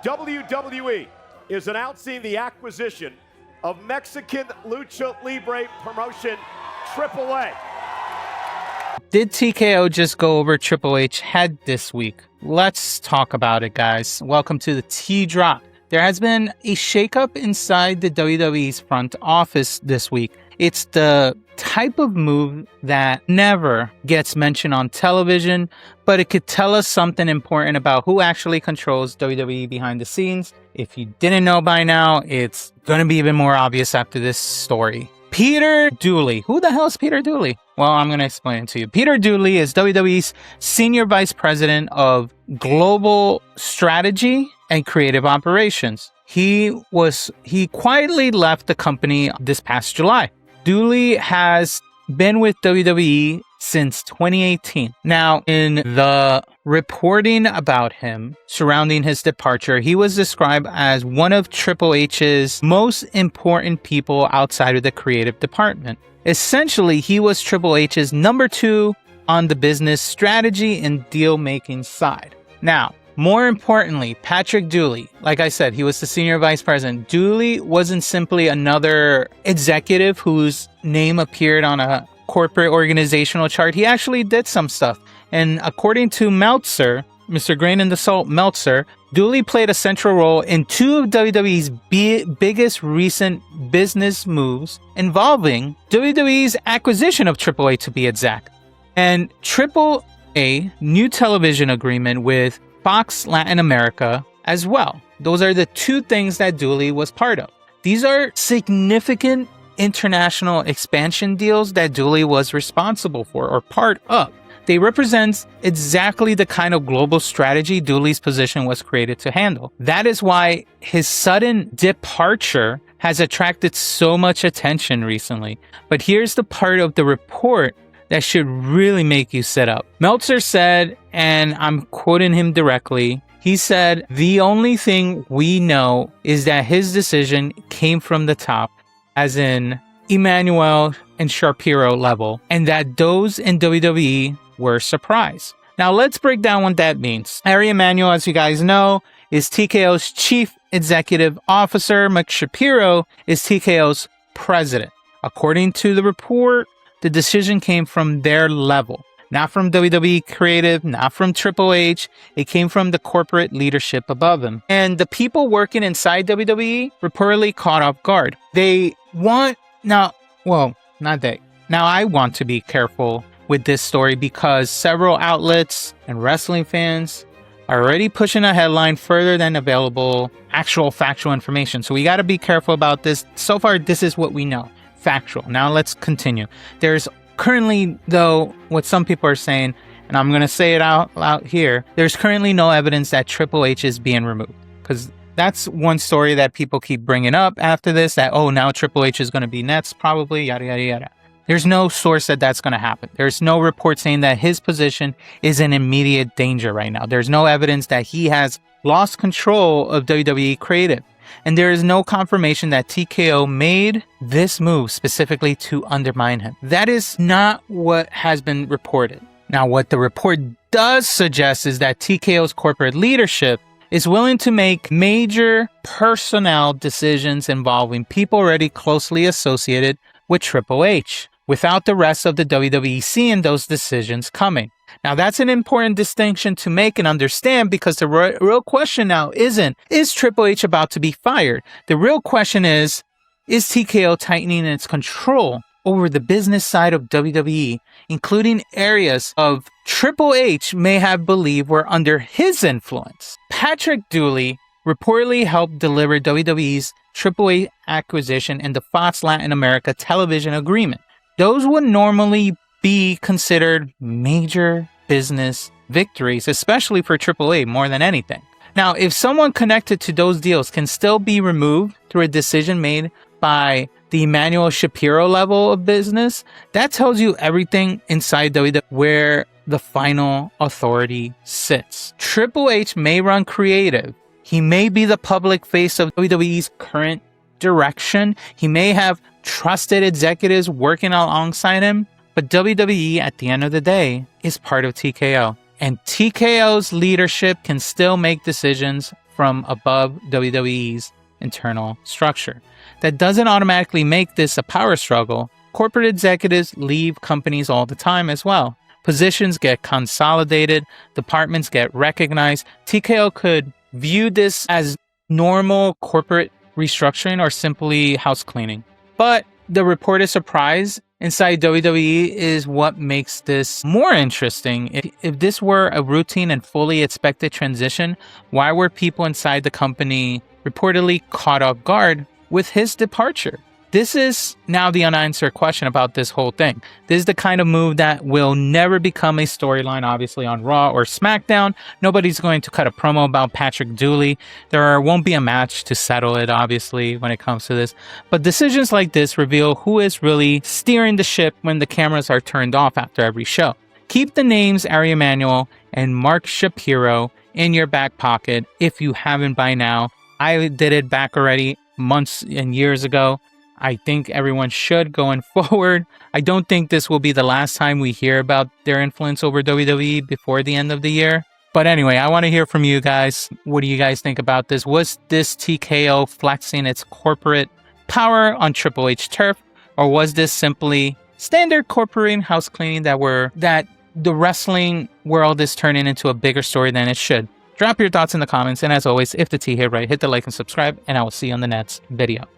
WWE is announcing the acquisition of Mexican Lucha Libre promotion AAA. Did TKO just go over Triple H head this week? Let's talk about it, guys. Welcome to the T-Drop. There has been a shakeup inside the WWE's front office this week. It's the type of move that never gets mentioned on television, but it could tell us something important about who actually controls WWE behind the scenes. If you didn't know by now, it's going to be even more obvious after this story. Peter Dooley. Who the hell is Peter Dooley? Well, I'm going to explain it to you. Peter Dooley is WWE's Senior Vice President of Global Strategy and Creative Operations. He quietly left the company this past July. Dooley has been with WWE since 2018. Now, in the reporting about him surrounding his departure, he was described as one of Triple H's most important people outside of the creative department. Essentially, he was Triple H's number 2 on the business strategy and deal-making side. Now, more importantly, Patrick Dooley, like I said, he was the senior vice president. Dooley wasn't simply another executive whose name appeared on a corporate organizational chart. He actually did some stuff. And according to Meltzer, Mr. Grain in the Salt Meltzer, Dooley played a central role in 2 of WWE's biggest recent business moves involving WWE's acquisition of AAA, to be exact, and AAA new television agreement with Fox Latin America as well. Those are the 2 things that Dooley was part of. These are significant international expansion deals that Dooley was responsible for or part of. They represent exactly the kind of global strategy Dooley's position was created to handle. That is why his sudden departure has attracted so much attention recently. But here's the part of the report that should really make you sit up. Meltzer said, and I'm quoting him directly, he said, "The only thing we know is that his decision came from the top, as in Emmanuel and Shapiro level, and that those in WWE were surprised." Now let's break down what that means. Ari Emanuel, as you guys know, is TKO's chief executive officer. Mike Shapiro is TKO's president. According to the report, the decision came from their level, not from WWE Creative, not from Triple H. It came from the corporate leadership above him. And the people working inside WWE reportedly caught off guard. They want, not they. Now I want to be careful with this story because several outlets and wrestling fans are already pushing a headline further than available actual factual information. So we got to be careful about this. So far, this is what we know. Factual. Now let's continue. There's currently, though, what some people are saying, and I'm going to say it out here, there's currently no evidence that Triple H is being removed. Because that's one story that people keep bringing up after this, that, oh, now Triple H is going to be next, probably, yada, yada, yada. There's no source that that's going to happen. There's no report saying that his position is in immediate danger right now. There's no evidence that he has lost control of WWE Creative. And there is no confirmation that TKO made this move specifically to undermine him. That is not what has been reported. Now, what the report does suggest is that TKO's corporate leadership is willing to make major personnel decisions involving people already closely associated with Triple H, without the rest of the WWE seeing those decisions coming. Now, that's an important distinction to make and understand, because the real question now isn't, is Triple H about to be fired? The real question is TKO tightening its control over the business side of WWE, including areas of Triple H may have believed were under his influence? Patrick Dooley reportedly helped deliver WWE's AAA acquisition and the Fox Latin America television agreement. Those would normally be considered major business victories, especially for AAA more than anything. Now, if someone connected to those deals can still be removed through a decision made by the Emmanuel Shapiro level of business, that tells you everything inside WWE where the final authority sits. Triple H may run creative. He may be the public face of WWE's current direction. He may have trusted executives working alongside him. But WWE, at the end of the day, is part of TKO. And TKO's leadership can still make decisions from above WWE's internal structure. That doesn't automatically make this a power struggle. Corporate executives leave companies all the time as well. Positions get consolidated, departments get recognized. TKO could view this as normal corporate restructuring or simply house cleaning. But the reported surprise inside WWE is what makes this more interesting. If this were a routine and fully expected transition, why were people inside the company reportedly caught off guard with his departure? This is now the unanswered question about this whole thing. This is the kind of move that will never become a storyline, obviously, on Raw or SmackDown. Nobody's going to cut a promo about Patrick Dooley. There won't be a match to settle it, obviously, when it comes to this. But decisions like this reveal who is really steering the ship when the cameras are turned off after every show. Keep the names Ari Emanuel and Mark Shapiro in your back pocket if you haven't by now. I did it back already months and years ago. I think everyone should going forward. I don't think this will be the last time we hear about their influence over WWE before the end of the year. But anyway, I want to hear from you guys. What do you guys think about this? Was this TKO flexing its corporate power on Triple H turf? Or was this simply standard corporate house cleaning that the wrestling world is turning into a bigger story than it should? Drop your thoughts in the comments. And as always, if the tea hit right, hit the like and subscribe. And I will see you on the next video.